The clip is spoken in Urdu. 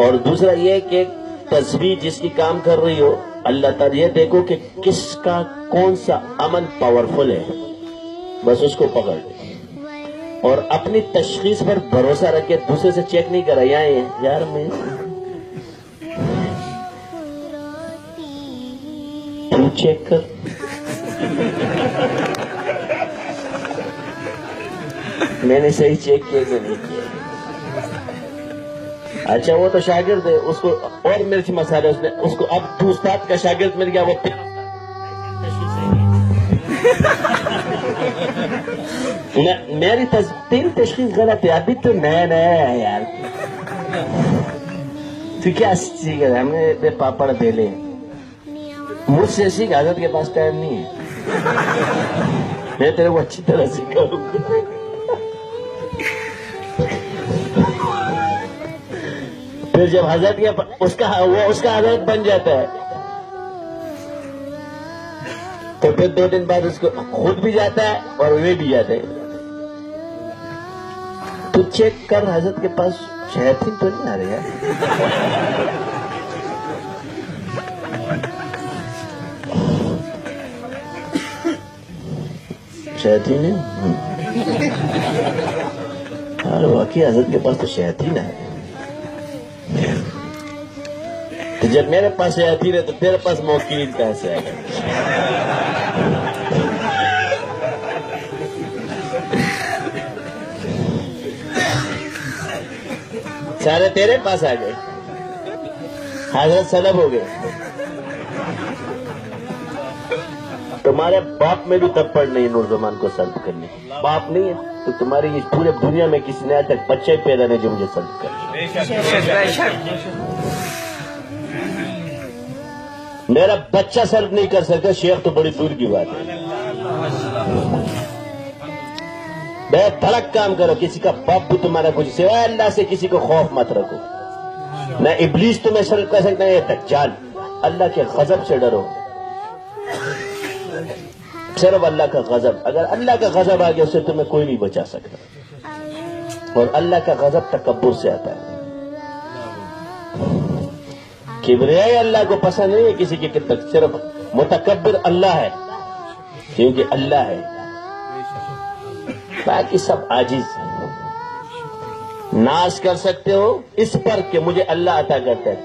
اور دوسرا یہ کہ تسبیح جس کی کام کر رہی ہو، اللہ تعالیٰ یہ دیکھو کہ کس کا کون سا عمل پاورفل ہے، بس اس کو پکڑ لے اور اپنی تشخیص پر بھروسہ رکھے، دوسرے سے چیک نہیں کرا یار میں تو چیک کر، میں نے صحیح چیک کیا کہ نہیں کیا؟ اچھا وہ تو شاگرد ہے، اس کو اور مرچ مسالے اس کو اب تو استاد کا شاگرد مل گیا، وہ میری تیری تشخیص غلط ہے، ابھی تو نیا ہے یار، تو کیا سیکھ رہا ہے؟ ہم نے پاپڑ بیلے، مجھ سے سیکھ، حضرت کے پاس ٹائم نہیں ہے، میں تیرے کو اچھی طرح سکھاؤں گا۔ پھر جب حضرت اس کا حضرت بن جاتا ہے تو پھر 2 دن بعد اس کو خود بھی جاتا ہے اور وہ بھی جاتے ہیں۔ تو چیک کر حضرت کے پاس شیاطین تو نہیں آ رہے ہیں؟ شیاطین ہے؟ اور واقعی حضرت کے پاس تو شیاطین ہے، تو جب میرے پاس شیاطین ہے تو تیرے پاس موقعین کہاں سے آئے گا؟ سارے تیرے پاس آ گئے، حضرت سلب ہو گئے، تمہارے باپ میں بھی تپڑ نہیں نور زمان کو سلب کرنے، باپ نہیں ہے تو تمہاری اس پورے دنیا میں کسی نے آج تک بچے پیدا نہیں جو مجھے سلب کر۔ میرا بچہ سلب نہیں کر سکتا، شیخ تو بڑی دور کی بات ہے۔ بے دھڑک کام کرو، کسی کا باپ بھی تمہارا کچھ سوائے اللہ سے کسی کو خوف مت رکھو، نہ ابلیس تمہیں سلب کر سکتا ہے، دجال، اللہ کے غضب سے ڈرو، صرف اللہ کا غضب، اگر اللہ کا غضب آ گیا اس سے تمہیں کوئی نہیں بچا سکتا، اور اللہ کا غضب تکبر سے آتا ہے، کبریائی اللہ کو پسند نہیں ہے کسی کی، صرف متکبر اللہ ہے کیونکہ اللہ ہے، باقی سب عاجز ہیں۔ ناز کر سکتے ہو اس پر کہ مجھے اللہ عطا کرتا ہے،